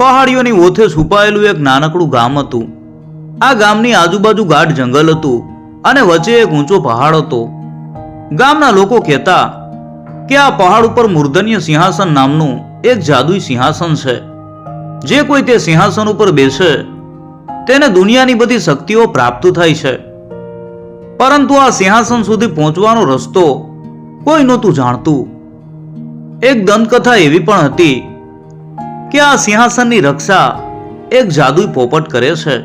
પહાડીઓની ઓથે છુપાયેલું એક નાનકડું ગામ હતું. આ ગામની આજુબાજુ ગાઢ જંગલ હતું અને વચ્ચે એક ઊંચો પહાડ હતો. ગામના લોકો કહેતા કે આ પહાડ ઉપર મૂર્ધન્ય સિંહાસન નામનું એક જાદુઈ સિંહાસન છે. જે કોઈ તે સિંહાસન ઉપર બેસે તેને દુનિયાની બધી શક્તિઓ પ્રાપ્ત થાય છે. પરંતુ આ સિંહાસન સુધી પહોંચવાનો રસ્તો કોઈ નહોતું જાણતું. એક દંતકથા એવી પણ હતી કે આ સિંહાસનની રક્ષા એક જાદુઈ પોપટ કરે છે,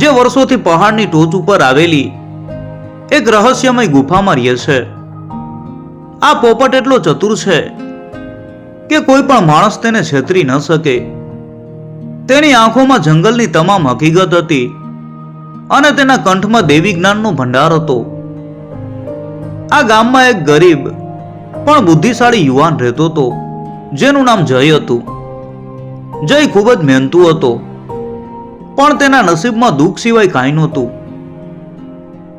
જે વર્ષોથી પહાડની ટોચ ઉપર આવેલી એક રહસ્યમય ગુફામાં રહે છે. આ પોપટ એટલો ચતુર છે કે કોઈ પણ માણસ તેને છેતરી ન શકે. તેની આંખોમાં જંગલની તમામ હકીકત હતી અને તેના કંઠમાં દેવી જ્ઞાનનો ભંડાર હતો. આ ગામમાં એક ગરીબ પણ બુદ્ધિશાળી યુવાન રહેતો હતો, જેનું નામ જય હતું. જય ખૂબ જ મહેનતુ હતો, પણ તેના નસીબમાં દુઃખ સિવાય કાંઈ નહોતું.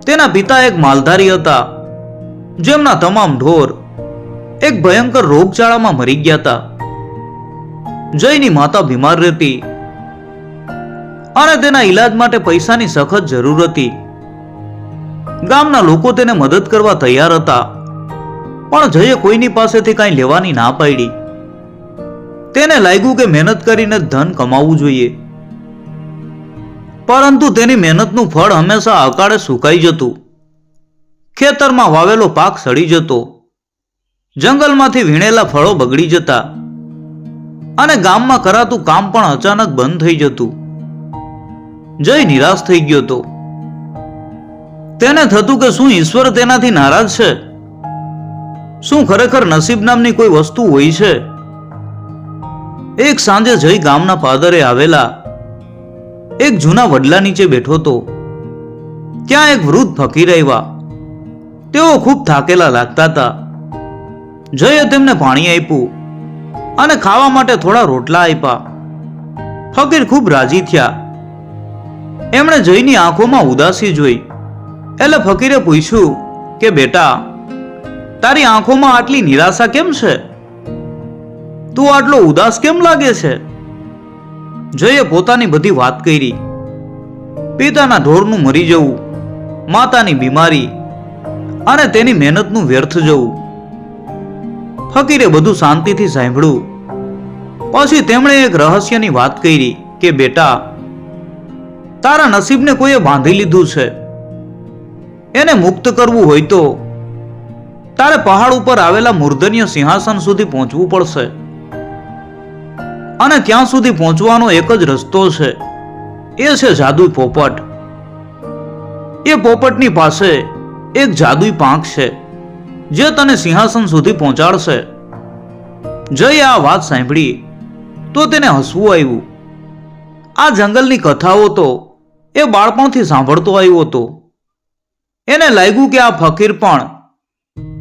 તેના પિતા એક માલધારી હતા, જેમના તમામ ઢોર એક ભયંકર રોગચાળામાં મરી ગયા હતા. જયની માતા બીમાર રહેતી અને તેના ઈલાજ માટે પૈસાની સખત જરૂર હતી. ગામના લોકો તેને મદદ કરવા તૈયાર હતા, પણ જયે કોઈની પાસેથી કાંઈ લેવાની ના પાડી. તેને લાગ્યું કે મહેનત કરીને ધન કમાવવું જોઈએ, પરંતુ તેની મહેનતનું ફળ હંમેશા અકાળે સુકાઈ જતું. ખેતરમાં વાવેલો પાક સડી જતો, જંગલમાંથી વીણેલા ફળો બગડી જતા અને ગામમાં કરાતું કામ પણ અચાનક બંધ થઈ જતું. જય નિરાશ થઈ ગયો હતો. તેને થતું કે શું ઈશ્વર તેનાથી નારાજ છે? શું ખરેખર નસીબ નામની કોઈ વસ્તુ હોય છે? એક સાંજે જય ગામના પાદરે આવેલા એક જૂના વડલા નીચે બેઠો હતો. ત્યાં એક વૃદ્ધ ફકીર આવ્યા. તેઓ ખૂબ થાકેલા લાગતા હતા. જયે તેમને પાણી આપ્યું અને ખાવા માટે થોડા રોટલા આપ્યા. ફકીર ખૂબ રાજી થયા. એમણે જયની આંખોમાં ઉદાસી જોઈ એટલે ફકીરે પૂછ્યું કે બેટા, તારી આંખોમાં આટલી નિરાશા કેમ છે? તું આટલો ઉદાસ કેમ લાગે છે? જયે પોતાની બધી વાત કરી. પિતાના ઢોરનું મરી જવું, માતાની બીમારી અને તેની મહેનતનું વ્યર્થ જવું. ફકીરે બધું શાંતિથી સાંભળ્યું. પછી તેમણે એક રહસ્યની વાત કરી કે બેટા, તારા નસીબને કોઈએ બાંધી લીધું છે. એને મુક્ત કરવું હોય તો તારે પહાડ ઉપર આવેલા મૂર્ધન્ય સિંહાસન સુધી પહોંચવું પડશે. અને ત્યાં સુધી પહોંચવાનો એક જ રસ્તો છે, એ છે જાદુઈ પોપટ. એ પોપટની પાસે એક જાદુઈ પાંખ છે, જે તને સિંહાસન સુધી પહોંચાડશે. જયે આ વાત સાંભળી તો તેને હસવું આવ્યું. આ જંગલની કથાઓ તો એ બાળપણથી સાંભળતો આવ્યો હતો. એને લાગ્યું કે આ ફકીર પણ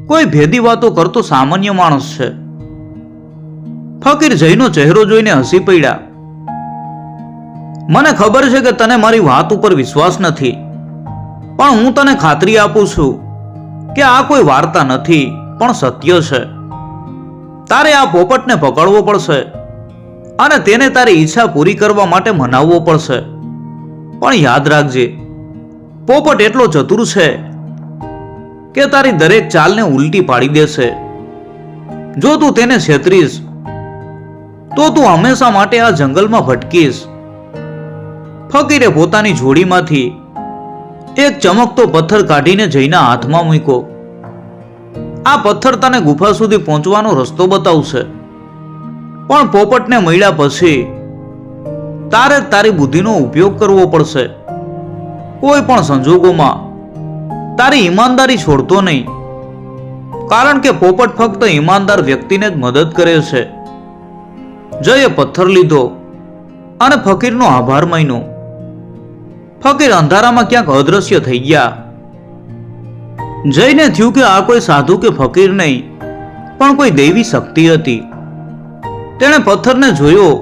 કોઈ ભેદી વાતો કરતો સામાન્ય માણસ છે. ફકીર જયનો ચહેરો જોઈને હસી પડ્યા. મને ખબર છે કે તને મારી વાત ઉપર વિશ્વાસ નથી, પણ હું તને ખાતરી આપું છું કે આ કોઈ વાર્તા નથી, પણ સત્ય છે. તારે આ પોપટને પકડવો પડશે અને તેને તારી ઈચ્છા પૂરી કરવા માટે મનાવવો પડશે. પણ યાદ રાખજે, પોપટ એટલો ચતુર છે કે તારી દરેક ચાલને ઉલટી પાડી દેશે. જો તું તેને છેતરીશ તો તું હંમેશા માટે આ જંગલમાં ભટકીશ. ફકીરે પોતાની જોડીમાંથી એક ચમકતો પથ્થર કાઢીને જયના હાથમાં મૂક્યો. આ પથ્થર તને ગુફા સુધી પહોંચવાનો રસ્તો બતાવશે, પણ પોપટને મળ્યા પછી તારે તારી બુદ્ધિનો ઉપયોગ કરવો પડશે. કોઈ પણ સંજોગોમાં તારી ઈમાનદારી છોડતો નહીં, કારણ કે પોપટ ફક્ત ઈમાનદાર વ્યક્તિને જ મદદ કરે છે. જયે પથ્થર લીધો અને ફકીરનો આભાર માન્યો. ફકીર અંધારામાં ક્યાંક અદ્રશ્ય થઈ ગયા. જયને થયું કે આ કોઈ સાધુ કે ફકીર નહીં, પણ કોઈ દૈવી શક્તિ હતી. તેણે પથ્થરને જોયો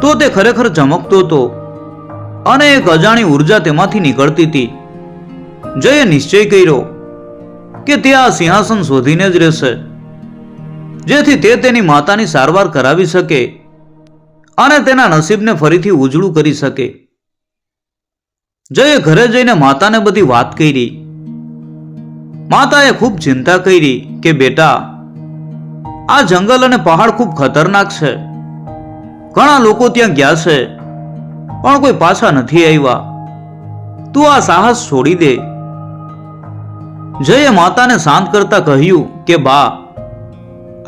તો તે ખરેખર ચમકતો હતો અને એક અજાણી ઉર્જા તેમાંથી નીકળતી હતી. જયે નિશ્ચય કર્યો કે તે આ સિંહાસન શોધીને જ રહેશે, જેથી તે તેની માતાની સારવાર કરાવી શકે અને તેના નસીબને ફરીથી ઉજળું કરી શકે. જયે ઘરે જઈને માતાને બધી વાત કરી. માતાએ ખૂબ ચિંતા કરી કે બેટા, આ જંગલ અને પહાડ ખૂબ ખતરનાક છે. ઘણા લોકો ત્યાં ગયા છે પણ કોઈ પાછા નથી આવ્યા. તું આ સાહસ છોડી દે. જયે માતાને શાંત કરતા કહ્યું કે બા,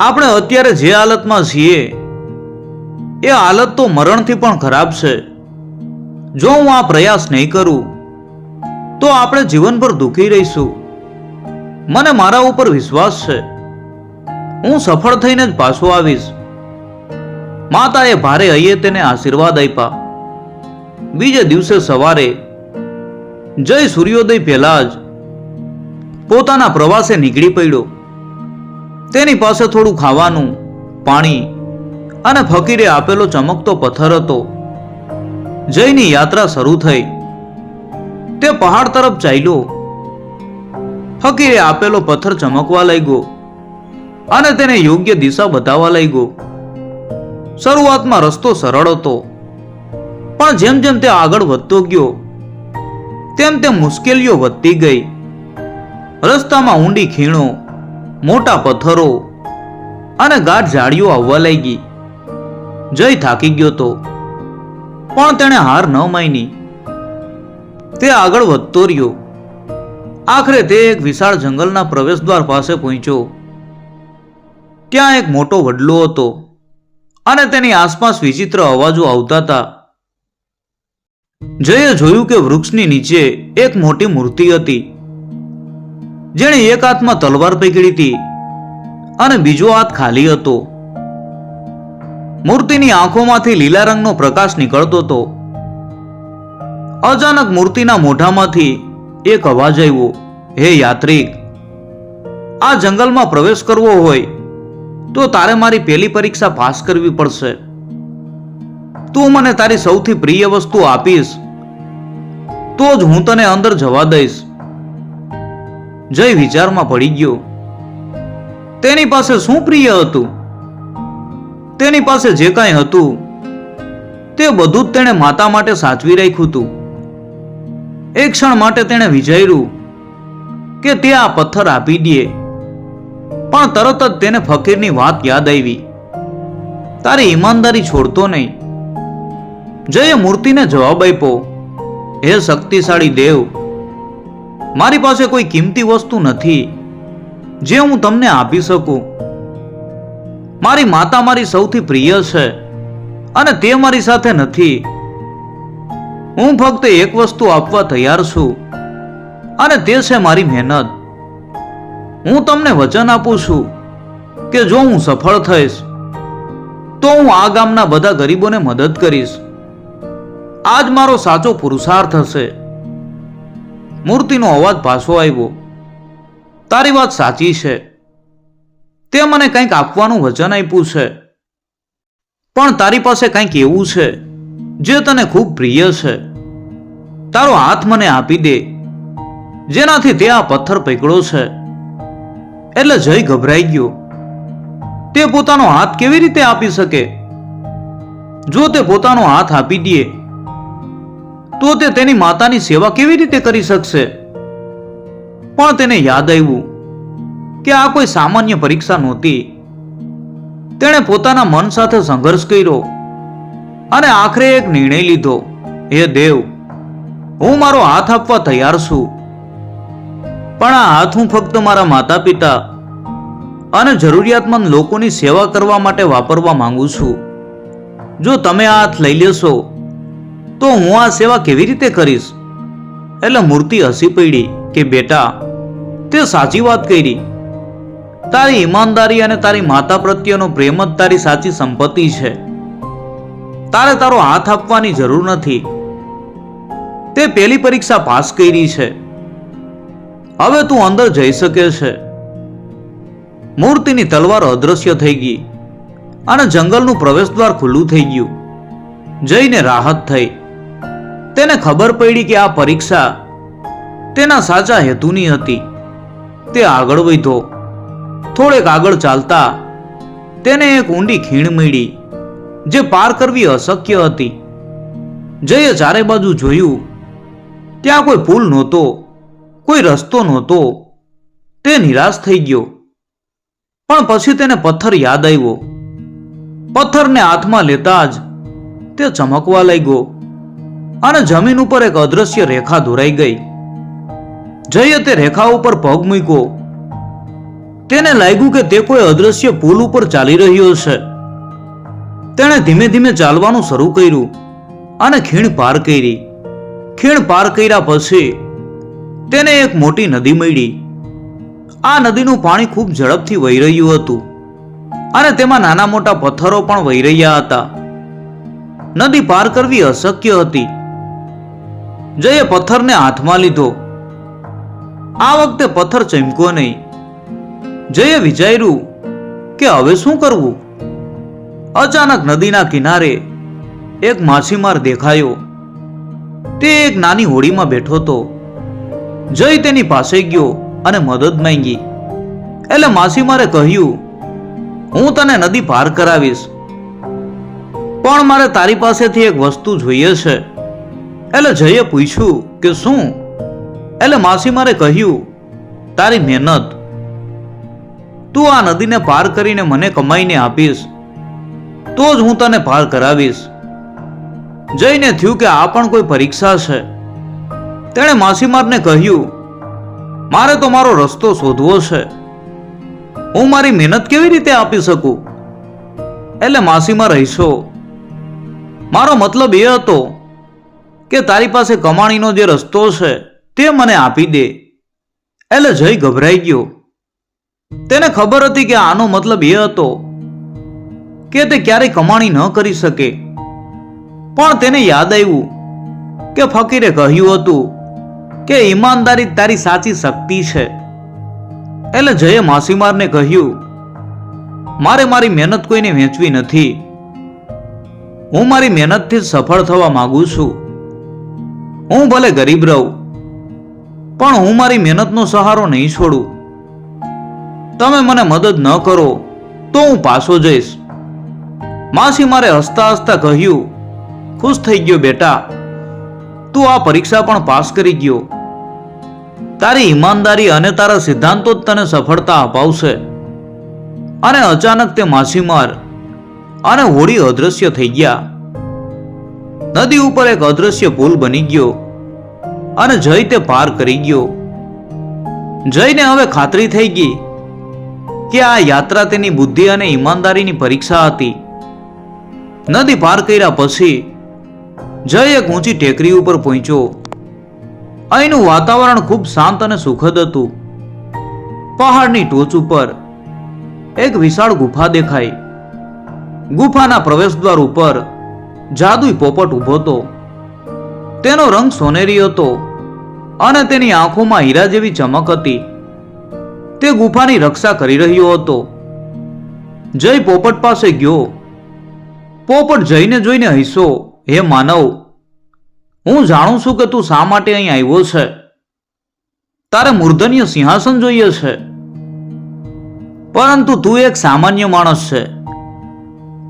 આપણે અત્યારે જે હાલતમાં છીએ એ હાલત તો મરણથી પણ ખરાબ છે. જો હું આ પ્રયાસ નહીં કરું તો આપણે જીવનભર દુઃખી રહીશું. મને મારા ઉપર વિશ્વાસ છે, હું સફળ થઈને જ પાછો આવીશ. માતાએ ભારે હૈયે તેને આશીર્વાદ આપ્યા. બીજે દિવસે સવારે જય સૂર્યોદય પહેલા જ પોતાના પ્રવાસે નીકળી પડ્યો. તેની પાસે થોડું ખાવાનું, પાણી અને ફકીરે આપેલો ચમકતો પથ્થર હતો. જયની યાત્રા શરૂ થઈ. તે પહાડ તરફ ચાલ્યો. ફકીરે આપેલો પથ્થર ચમકવા લાગ્યો અને તેને યોગ્ય દિશા બતાવવા લાગ્યો. શરૂઆતમાં રસ્તો સરળ હતો, પણ જેમ જેમ તે આગળ વધતો ગયો તેમ તેમ મુશ્કેલીઓ વધતી ગઈ. રસ્તામાં ઊંડી ખીણો, મોટા પથ્થરો અને ગાઢ ઝાડીઓ આવવા લાગી. જય થાકી ગયો હતો, પણ તેણે હાર ન માની. તે આગળ વધતો રહ્યો. આખરે તે એક વિશાળ જંગલના પ્રવેશદ્વાર પાસે પહોંચ્યો. ત્યાં એક મોટો વડલો હતો અને તેની આસપાસ વિચિત્ર અવાજો આવતા હતા. જયે જોયું કે વૃક્ષની નીચે એક મોટી મૂર્તિ હતી, જેણે એક હાથમાં તલવાર પકડી હતી અને બીજો હાથ ખાલી હતો. મૂર્તિની આંખોમાંથી લીલા રંગનો પ્રકાશ નીકળતો હતો. અચાનક મૂર્તિના મોઢામાંથી એક અવાજ આવ્યો, હે યાત્રિક, આ જંગલમાં પ્રવેશ કરવો હોય તો તારે મારી પહેલી પરીક્ષા પાસ કરવી પડશે. તું મને તારી સૌથી પ્રિય વસ્તુ આપીશ તો જ હું તને અંદર જવા દઈશ. જય વિચારમાં પડી ગયો. તેની પાસે શું પ્રિય હતું? તેની પાસે જે કાંઈ હતું તે બધું જ તેણે માતા માટે સાચવી રાખ્યું હતું. એક ક્ષણ માટે તેણે વિચાર્યું કે તે આ પથ્થર આપી દે, પણ તરત જ તેને ફકીરની વાત યાદ આવી. તારી ઈમાનદારી છોડતો નહીં. જયે મૂર્તિને જવાબ આપ્યો, હે શક્તિશાળી દેવ, મારી પાસે કોઈ કિંમતી વસ્તુ નથી જે હું તમને આપી શકું. મારી માતા મારી સૌથી પ્રિય છે અને તે મારી સાથે નથી. હું ફક્ત એક વસ્તુ આપવા તૈયાર છું અને તે છે મારી મહેનત. હું તમને વચન આપું છું કે જો હું સફળ થઈશ તો હું આ ગામના બધા ગરીબોને મદદ કરીશ. આ જ મારો સાચો પુરુષાર્થ હશે. મૂર્તિનો અવાજ પાછો આવ્યો, તારી વાત સાચી છે. તે મને કંઈક આપવાનું વચન આપ્યું છે, પણ તારી પાસે કંઈક એવું છે જે તને ખૂબ પ્રિય છે. તારો હાથ મને આપી દે, જેનાથી તે આ પથ્થર પકડ્યો છે. એટલે જય ગભરાઈ ગયો. તે પોતાનો હાથ કેવી રીતે આપી શકે? જો તે પોતાનો હાથ આપી દે તો તે તેની માતાની સેવા કેવી રીતે કરી શકશે? પણ તેને યાદ આવ્યું કે આ કોઈ સામાન્ય પરીક્ષા નહોતી. તેણે પોતાના મન સાથે સંઘર્ષ કર્યો અને આખરે એક નિર્ણય લીધો, હે દેવ, હું મારો હાથ આપવા તૈયાર છું, પણ આ હાથ હું ફક્ત મારા માતા પિતા અને જરૂરિયાતમંદ લોકોની સેવા કરવા માટે વાપરવા માંગુ છું. જો તમે આ હાથ લઈ લેશો તો હું આ સેવા કેવી રીતે કરીશ? એટલે મૂર્તિ હસી પડી કે બેટા, તે સાચી વાત કરી. તારી ઈમાનદારી અને તારી માતા પ્રત્યેનો પ્રેમ જ તારી સાચી સંપત્તિ છે. તારે તારો હાથ આપવાની જરૂર નથી. તે પહેલી પરીક્ષા પાસ કરી છે. હવે તું અંદર જઈ શકે છે. મૂર્તિની તલવાર અદ્રશ્ય થઈ ગઈ અને જંગલનું પ્રવેશદ્વાર ખુલ્લું થઈ ગયું. જઈને રાહત થઈ. તેને ખબર પડી કે આ પરીક્ષા તેના સાચા હેતુની હતી. તે આગળ વધ્યો. થોડેક આગળ ચાલતા તેને એક ઊંડી ખીણ મળી. જે પાર કરવી અશક્ય હતી. જયે ચારે બાજુ જોયું, ત્યાં કોઈ પુલ નહોતો, કોઈ રસ્તો નહોતો. તે નિરાશ થઈ ગયો. પણ પછી તેને પથ્થર યાદ આવ્યો. પથ્થરને હાથમાં લેતા જ તે ચમકવા લાગ્યો અને જમીન ઉપર એક અદ્રશ્ય રેખા દોરાઈ ગઈ. જયે તે રેખા ઉપર પગ મૂક્યો. તેને લાગ્યું કે તે કોઈ અદ્રશ્ય પુલ ઉપર ચાલી રહ્યો છે. તેણે ધીમે ધીમે ચાલવાનું શરૂ કર્યું અને ખીણ પાર કરી. ખીણ પાર કર્યા પછી તેને એક મોટી નદી મળી. આ નદીનું પાણી ખૂબ ઝડપથી વહી રહ્યું હતું અને તેમાં નાના મોટા પથ્થરો પણ વહી રહ્યા હતા. નદી પાર કરવી અશક્ય હતી. જયે પથ્થરને હાથમાં લીધો. આ વખતે પથ્થર ચમક્યો નહીં. જયે વિચાર્યું કે હવે શું કરવું. અચાનક નદીના કિનારે એક માછીમાર દેખાયો. તે એક નાની હોડીમાં બેઠો હતો. જય તેની પાસે ગયો અને મદદ માંગી. એટલે માછીમારે કહ્યું, હું તને નદી પાર કરાવીશ, પણ મારે તારી પાસેથી એક વસ્તુ જોઈએ છે. એટલે જયે પૂછ્યું કે શું? એટલે માછીમારે કહ્યું, તારી મહેનત. તું આ નદીને પાર કરીને મને કમાઈને આપીશ તો જ હું તને પાર કરાવીશ. જયને થયું કે આ પણ કોઈ પરીક્ષા છે. તેણે માછીમારને કહ્યું, મારે તો મારો રસ્તો શોધવો છે. હું મારી મહેનત કેવી રીતે આપી શકું? એટલે માછીમાર હસ્યો. મારો મતલબ એ હતો કે તારી પાસે કમાણીનો જે રસ્તો છે તે મને આપી દે. એટલે જય ગભરાઈ ગયો. તેને ખબર હતી કે આનો મતલબ એ હતો કે તે ક્યારેય કમાણી ન કરી શકે. પણ તેને યાદ આવ્યું કે ફકીરે કહ્યું હતું કે ઈમાનદારી તારી સાચી શક્તિ છે. એટલે જયે માછીમારને કહ્યું, મારે મારી મહેનત કોઈને વેચવી નથી. હું મારી મહેનતથી જ સફળ થવા માંગુ છું. હું ભલે ગરીબ રહું, પણ હું મારી મહેનતનો સહારો નહીં છોડું. તમે મને મદદ ન કરો તો હું પાછો જઈશ. માછીમારે હસતા હસતા કહ્યું, ખુશ થઈ ગયો બેટા, તું આ પરીક્ષા પણ પાસ કરી ગયો. તારી ઈમાનદારી અને તારા સિદ્ધાંતો જ તને સફળતા અપાવશે. અને અચાનક તે માછીમાર અને હોડી અદ્રશ્ય થઈ ગયા. નદી ઉપર એક અદ્રશ્ય પુલ બની ગયો અને જય તે પાર કરી ગયો. જયને હવે ખાતરી થઈ ગઈ કે આ યાત્રા તેની બુદ્ધિ અને ઈમાનદારીની પરીક્ષા હતી. નદી પાર કર્યા પછી જય એક ઊંચી ટેકરી ઉપર પહોંચ્યો. અહીંનું વાતાવરણ ખૂબ શાંત અને સુખદ હતું. પહાડની ટોચ ઉપર એક વિશાળ ગુફા દેખાઈ. ગુફાના પ્રવેશદ્વાર ઉપર જાદુઈ પોપટ ઊભો હતો. તેનો રંગ સોનેરી હતો અને તેની આંખોમાં હીરા જેવી ચમક હતી. તે ગુફાની રક્ષા કરી રહ્યો હતો. જય પોપટ પાસે ગયો. પોપટ જયને જોઈને હસ્યો, હે માનવ, હું જાણું છું કે તું શા માટે અહીં આવ્યો છે. તારે મૂર્ધન્ય સિંહાસન જોઈએ છે, પરંતુ તું એક સામાન્ય માણસ છે.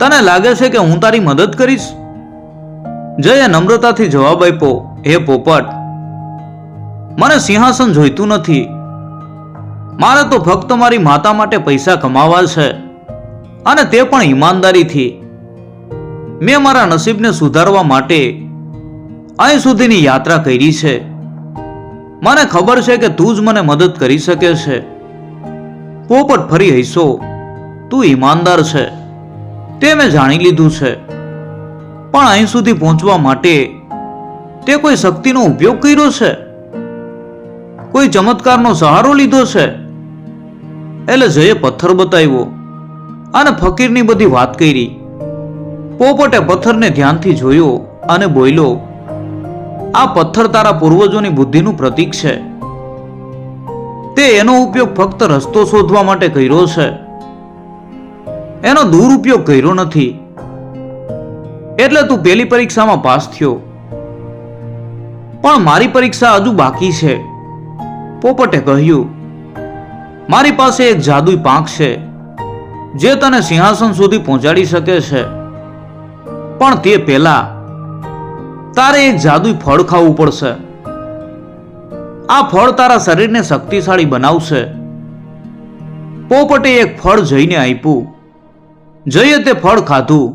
તને લાગે છે કે હું તારી મદદ કરીશ? જયે નમ્રતાથી જવાબ આપ્યો, હે પોપટ, મને સિંહાસન જોઈતું નથી. મારે તો ફક્ત મારી માતા માટે પૈસા કમાવા છે, અને તે પણ ઈમાનદારીથી. મેં મારા નસીબને સુધારવા માટે અહીં સુધીની યાત્રા કરી છે. મને ખબર છે કે તું જ મને મદદ કરી શકે છે. પોપટ ફરી હસ્યો, તું ઈમાનદાર છે તે મેં જાણી લીધું છે, પણ અહીં સુધી પહોંચવા માટે તે કોઈ શક્તિનો ઉપયોગ કર્યો છે? કોઈ ચમત્કારનો સહારો લીધો છે? એટલે જયે પથ્થર બતાવ્યો અને ફકીરની બધી વાત કરી. પોપટે પથ્થરને ધ્યાનથી જોયો અને બોલ્યો, આ પથ્થર તારા પૂર્વજોની બુદ્ધિનું પ્રતીક છે. તે એનો ઉપયોગ ફક્ત રસ્તો શોધવા માટે કર્યો છે, એનો દુરુપયોગ કર્યો નથી. એટલે તું પેલી પરીક્ષામાં પાસ થયો, પણ મારી પરીક્ષા હજુ બાકી છે. પોપટે કહ્યું, મારી પાસે એક જાદુઈ પાંખ છે જે તને સિંહાસન સુધી પહોંચાડી શકે છે. પણ તે પહેલા તારે એક જાદુઈ ફળ ખાવું પડશે. આ ફળ તારા શરીરને શક્તિશાળી બનાવશે. પોપટે એક ફળ જઈને આપ્યું. જઈએ તે ફળ ખાધું.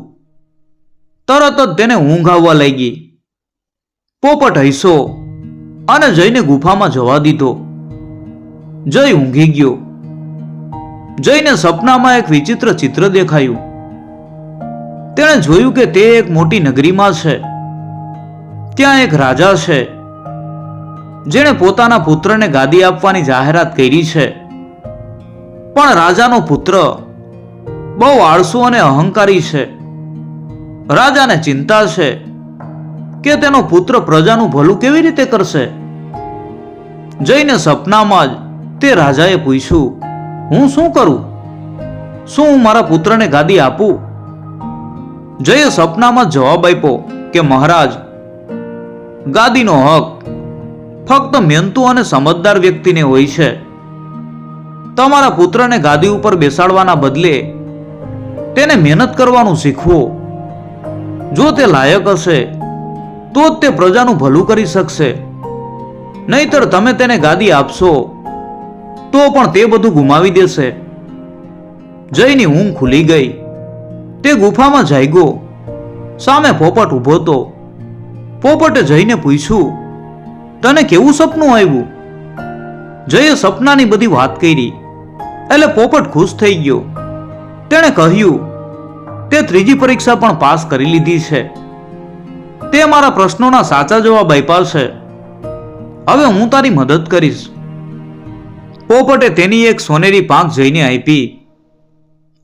તરત જ તેને ઊંઘ આવવા લાગી. પોપટ હસ્યો અને જઈને ગુફામાં જવા દીધો. જય ઊંઘી ગયો. જઈને સપનામાં એક વિચિત્ર ચિત્ર દેખાયું. તેણે જોયું કે તે એક મોટી નગરીમાં છે. ત્યાં એક રાજા છે જેણે પોતાના પુત્રને ગાદી આપવાની જાહેરાત કરી છે. પણ રાજાનો પુત્ર બહુ આળસુ અને અહંકારી છે. રાજાને ચિંતા છે કે તેનો પુત્ર પ્રજાનું ભલું કેવી રીતે કરશે. જઈને સપનામાં જ તે રાજાએ પૂછ્યું, હું શું કરું? શું હું મારા પુત્રને ગાદી આપું? જયે સપનામાં જવાબ આપ્યો કે મહારાજ, ગાદીનો હક ફક્ત મહેનતુ અને સમજદાર વ્યક્તિને હોય છે. તમારા પુત્રને ગાદી ઉપર બેસાડવાના બદલે તેને મહેનત કરવાનું શીખવો. જો તે લાયક હશે તો જ તે પ્રજાનું ભલું કરી શકશે. નહીતર તમે તેને ગાદી આપશો તો પણ તે બધું ગુમાવી દેશે. જયની ઊંઘ ખુલી ગઈ. તે ગુફામાં જાગ્યો. સામે પોપટ ઊભો હતો. પોપટે જયને પૂછ્યું, તને કેવું સપનું આવ્યું? જયે સપનાની બધી વાત કરી. એટલે પોપટ ખુશ થઈ ગયો. તેણે કહ્યું, તે ત્રીજી પરીક્ષા પણ પાસ કરી લીધી છે. તે મારા પ્રશ્નોના સાચા જવાબ આપ્યા છે. હવે હું તારી મદદ કરીશ. પોપટે તેની એક સોનેરી પાંખ જઈને આપી.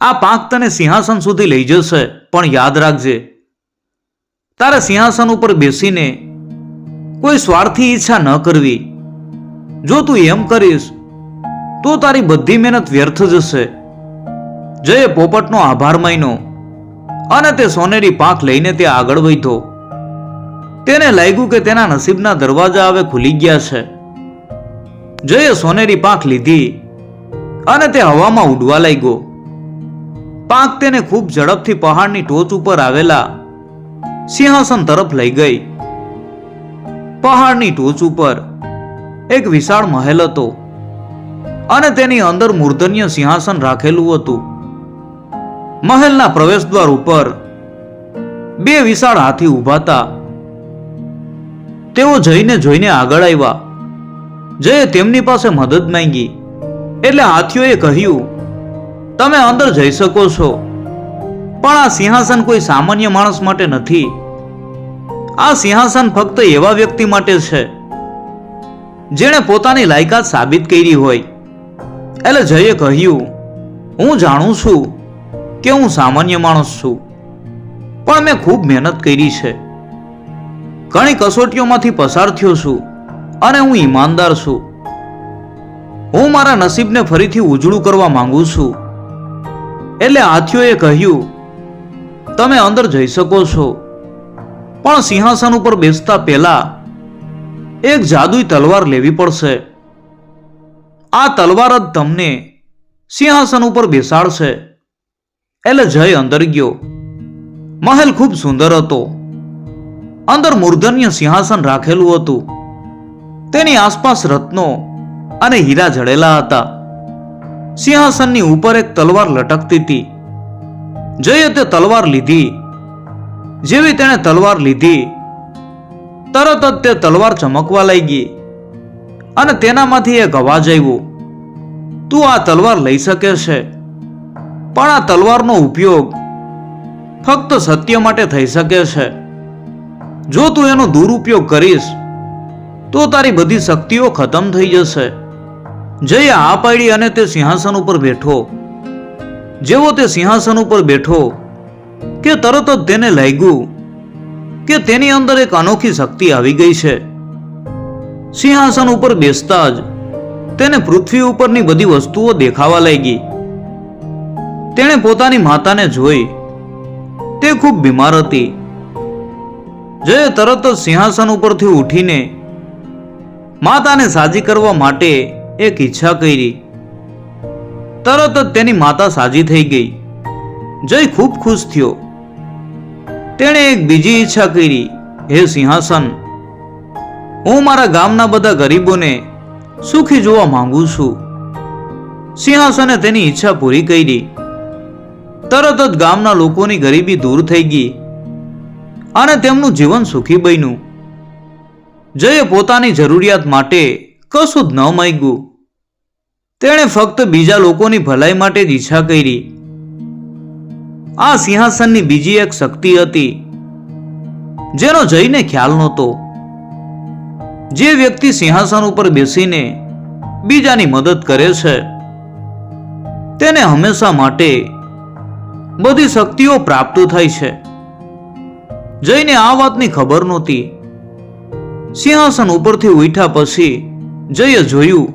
આ પાંખ તને સિંહાસન સુધી લઈ જશે, પણ યાદ રાખજે, તારે સિંહાસન ઉપર બેસીને કોઈ સ્વાર્થી ઈચ્છા ન કરવી. જો તું એમ કરીશ તો તારી બધી મહેનત વ્યર્થ જશે. જયે પોપટનો આભાર માન્યો અને તે સોનેરી પાંખ લઈને તે આગળ વધ્યો. તેને લાગ્યું કે તેના નસીબના દરવાજા હવે ખુલી ગયા છે. જયે સોનેરી પાંખ લીધી અને તે હવામાં ઉડવા લાગ્યો. પાંખ તેને ખૂબ ઝડપથી પહાડની ટોચ ઉપર આવેલા સિંહાસન તરફ લઈ ગઈ. પહાડની ટોચ ઉપર એક વિશાળ મહેલ હતો અને તેની અંદર મૂર્ધન્ય સિંહાસન રાખેલું હતું. મહેલના પ્રવેશદ્વાર ઉપર બે વિશાળ હાથી ઊભા હતા. તેઓ જઈને જોઈને આગળ આવ્યા. જયે તેમની પાસે મદદ માંગી. એટલે હાથીઓએ કહ્યું, તમે અંદર જઈ શકો છો, પણ આ સિંહાસન કોઈ સામાન્ય માણસ માટે નથી. આ સિંહાસન ફક્ત એવા વ્યક્તિ માટે છે જેણે પોતાની લાયકાત સાબિત કરી હોય. એટલે જયે કહ્યું, હું જાણું છું કે હું સામાન્ય માણસ છું, પણ મેં ખૂબ મહેનત કરી છે. ઘણી કસોટીઓમાંથી પસાર થયો છું અને હું ઈમાનદાર છું. હું મારા નસીબને ફરીથી ઉજળું કરવા માંગુ છું. એટલે હાથીઓએ કહ્યું, તમે અંદર જઈ શકો છો, પણ સિંહાસન ઉપર બેસતા પહેલા એક જાદુઈ તલવાર લેવી પડશે. આ તલવાર જ તમને સિંહાસન ઉપર બેસાડશે. એટલે જય અંદર ગયો. મહેલ ખૂબ સુંદર હતો. અંદર મૂર્ધન્ય સિંહાસન રાખેલું હતું. તેની આસપાસ રત્નો અને હીરા જડેલા હતા. સિંહાસનની ઉપર એક તલવાર લટકતી હતી. જયે તે તલવાર લીધી. જેવી તેણે તલવાર લીધી, તરત જ તે તલવાર ચમકવા લાગી અને તેનામાંથી એક અવાજ આવ્યો, તું આ તલવાર લઈ શકે છે, પણ આ તલવારનો ઉપયોગ ફક્ત સત્ય માટે થઈ શકે છે. જો તું એનો દુરુપયોગ કરીશ તો તારી બધી શક્તિઓ ખતમ થઈ જશે. જયે આ પાડી અને તે સિંહાસન ઉપર બેઠો. જેવો તે સિંહાસન ઉપર બેઠો કે તરત જ તેને લાગ્યું કે તેની અંદર એક અનોખી શક્તિ આવી ગઈ છે. સિંહાસન ઉપર બેસતા જ તેને પૃથ્વી ઉપરની બધી વસ્તુઓ દેખાવા લાગી. તેણે પોતાની માતાને જોઈ. તે ખૂબ બીમાર હતી. જયે તરત જ સિંહાસન ઉપરથી ઉઠીને માતાને સાજી કરવા માટે એક ઈચ્છા કરી. તરત જ તેની માતા સાજી થઈ ગઈ. જય ખૂબ ખુશ થયો. તેણે એક બીજી ઈચ્છા કરી, હે સિંહાસન, હું મારા ગામના બધા ગરીબોને સુખી જોવા માંગુ છું. સિંહાસને તેની ઈચ્છા પૂરી કરી. તરત જ ગામના લોકોની ગરીબી દૂર થઈ ગઈ અને તેમનું જીવન સુખી બન્યું. જયે પોતાની જરૂરિયાત માટે કશું જ ન માંગ્યું. તેણે ફક્ત બીજા લોકોની ભલાઈ માટે જ ઈચ્છા કરી. આ સિંહાસનની બીજી એક શક્તિ હતી જેનો જયને ખ્યાલ નહોતો. જે વ્યક્તિ સિંહાસન ઉપર બેસીને બીજાની મદદ કરે છે તેને હંમેશા માટે બધી શક્તિઓ પ્રાપ્ત થાય છે. જયને આ વાતની ખબર નહોતી. સિંહાસન ઉપરથી ઉઠ્યા પછી જયે જોયું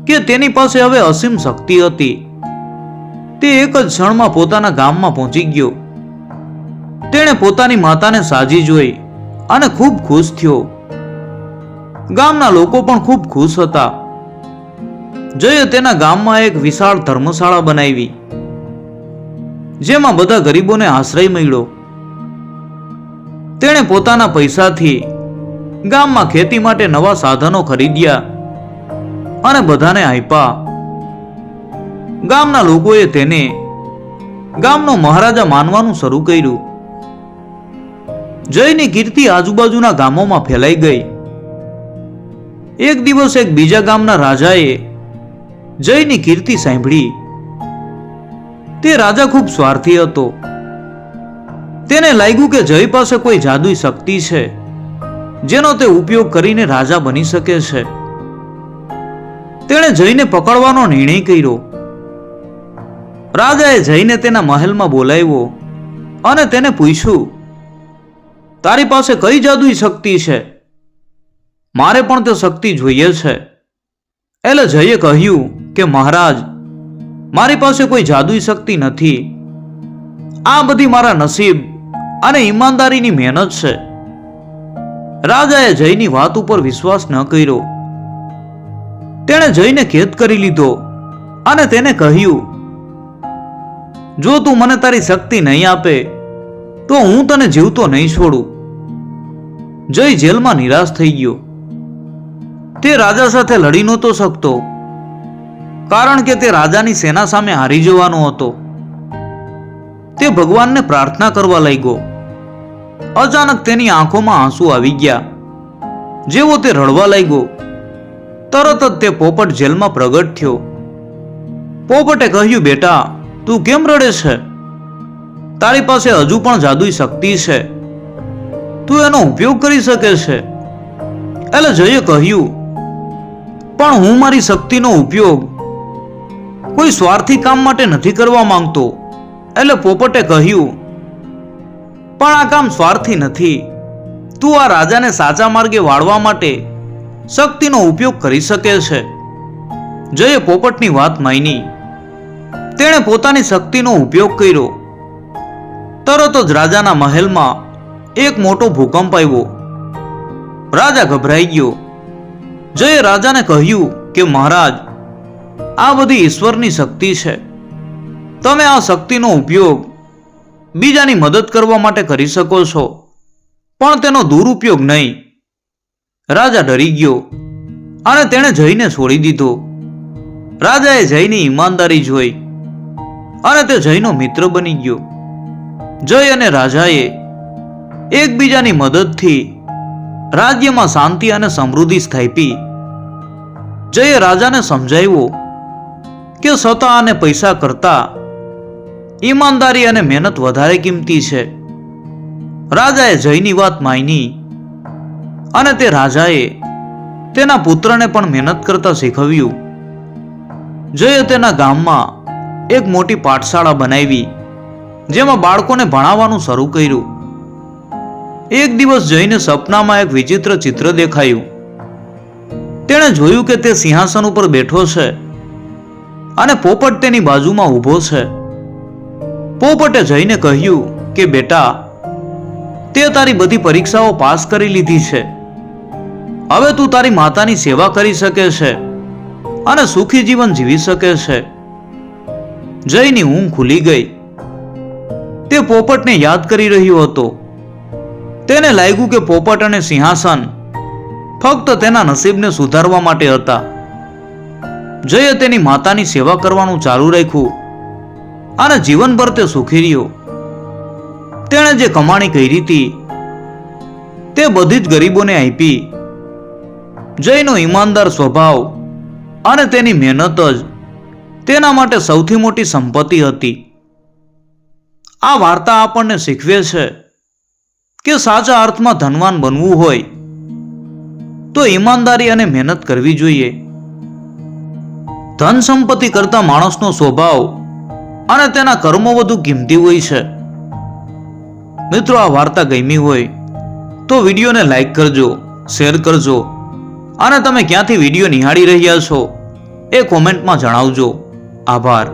કે તેની પાસે હવે અસીમ શક્તિ હતી. તે એક જ ક્ષણમાં પોતાના ગામમાં પહોંચી ગયો. તેણે પોતાની માતાને સાજી જોઈ અને ખૂબ ખુશ થયો. ગામના લોકો પણ ખૂબ ખુશ હતા. જયે તેના ગામમાં એક વિશાળ ધર્મશાળા બનાવી જેમાં બધા ગરીબોને આશ્રય મળ્યો. તેણે પોતાના પૈસાથી ગામમાં ખેતી માટે નવા સાધનો ખરીદ્યા અને બધાને આપ્યા. ગામના લોકોએ તેને ગામનો મહારાજા માનવાનું શરૂ કર્યું. જયની કીર્તિ આજુબાજુના ગામોમાં ફેલાઈ ગઈ. એક દિવસ એક બીજા ગામના રાજાએ જયની કીર્તિ સાંભળી. તે રાજા ખૂબ સ્વાર્થી હતો. તેને લાગ્યું કે જય પાસે કોઈ જાદુઈ શક્તિ છે જેનો તે ઉપયોગ કરીને રાજા બની શકે છે. તેણે જયને પકડવાનો નિર્ણય કર્યો. રાજાએ જયને તેના મહેલમાં બોલાવ્યો અને તેને પૂછ્યું, તારી પાસે કઈ જાદુઈ શક્તિ છે? મારે પણ તે શક્તિ જોઈએ છે. એટલે જયે કહ્યું કે મહારાજ, મારી પાસે કોઈ જાદુઈ શક્તિ નથી. આ બધી મારા નસીબ અને ઈમાનદારીની મહેનત છે. રાજાએ જયની વાત ઉપર વિશ્વાસ ન કર્યો. તેણે જયને કેદ કરી લીધો અને તેને કહ્યું, જો તું મને તારી શક્તિ નહીં આપે તો હું તને જીવતો નહીં છોડું. જય જેલમાં નિરાશ થઈ ગયો. તે રાજા સાથે લડી નહોતો શકતો કારણ કે તે રાજાની સેના સામે હારી જવાનો હતો. તે ભગવાનને પ્રાર્થના કરવા લાગ્યો. અચાનક તેની આંખોમાં આંસુ આવી ગયા. જેવો તે રડવા લાગ્યો તરત જ તે પોપટ જેલમાં પ્રગટ થયો. પોપટે કહ્યું, બેટા, તું કેમ રડે છે? તારી પાસે હજુ પણ જાદુઈ શક્તિ છે. તું એનો ઉપયોગ કરી શકે છે. એટલે જયે કહ્યું, પણ હું મારી શક્તિનો ઉપયોગ કોઈ સ્વાર્થી કામ માટે નથી કરવા માંગતો. એટલે પોપટે કહ્યું, પણ આ કામ સ્વાર્થી નથી. તું આ રાજાને સાચા માર્ગે વાળવા માટે શક્તિનો ઉપયોગ કરી શકે છે. જયે પોપટની વાત માની. તેણે પોતાની શક્તિનો ઉપયોગ કર્યો. તરત જ રાજાના મહેલમાં એક મોટો ભૂકંપ આવ્યો. રાજા ગભરાઈ ગયો. જયે રાજાને કહ્યું કે મહારાજ, આ બધી ઈશ્વરની શક્તિ છે. તમે આ શક્તિનો ઉપયોગ બીજાની મદદ કરવા માટે કરી શકો છો, પણ તેનો દુરુપયોગ નહીં. રાજા ડરી ગયો અને તેણે જયને છોડી દીધો. રાજાએ જયની ઈમાનદારી જોઈ અને તે જયનો મિત્ર બની ગયો. જય અને રાજાએ એકબીજાની મદદથી રાજ્યમાં શાંતિ અને સમૃદ્ધિ સ્થાપી. જયે રાજાને સમજાવ્યો કે સત્તા અને પૈસા કરતા ઈમાનદારી અને મહેનત વધારે કિંમતી છે. રાજાએ જયની વાત માની અને તે રાજાએ તેના પુત્રને પણ મહેનત કરતા શીખવ્યું. જયે તેના ગામમાં એક મોટી પાઠશાળા બનાવી જેમાં બાળકોને ભણાવવાનું શરૂ કર્યું. એક દિવસ જયને સપનામાં એક વિચિત્ર ચિત્ર દેખાયું. તેણે જોયું કે તે સિંહાસન ઉપર બેઠો છે અને પોપટ તેની બાજુમાં ઊભો છે. પોપટે જયને કહ્યું કે બેટા, તે તારી બધી પરીક્ષાઓ પાસ કરી લીધી છે. હવે તું તારી માતાની સેવા કરી શકે છે અને સુખી જીવન જીવી શકે છે. જયની ઊંઘ ખુલી ગઈ. તે પોપટને યાદ કરી રહ્યો હતો તેને લાગ્યું કે પોપટ અને સિંહાસન ફક્ત તેના નસીબને સુધારવા માટે હતા. જયે તેની માતાની સેવા કરવાનું ચાલુ રાખ્યું અને જીવનભર તે સુખી રહ્યો. તેણે જે કમાણી કરી હતી તે બધી જ ગરીબોને આપી. જયનો ઈમાનદાર સ્વભાવ અને તેની મહેનત જ તેના માટે સૌથી મોટી સંપત્તિ હતી. આ વાર્તા આપણને શીખવે છે કે સાચા અર્થમાં ધનવાન બનવું હોય તો ઈમાનદારી અને મહેનત કરવી જોઈએ. ધન સંપત્તિ કરતા માણસનો સ્વભાવ અને તેના કર્મો વધુ કિંમતી હોય છે. મિત્રો, આ વાર્તા ગમી હોય તો વિડીયોને લાઈક કરજો, શેર કરજો અને તમે ક્યાંથી વિડીયો નિહાળી રહ્યા છો એ કોમેન્ટમાં જણાવજો. આભાર.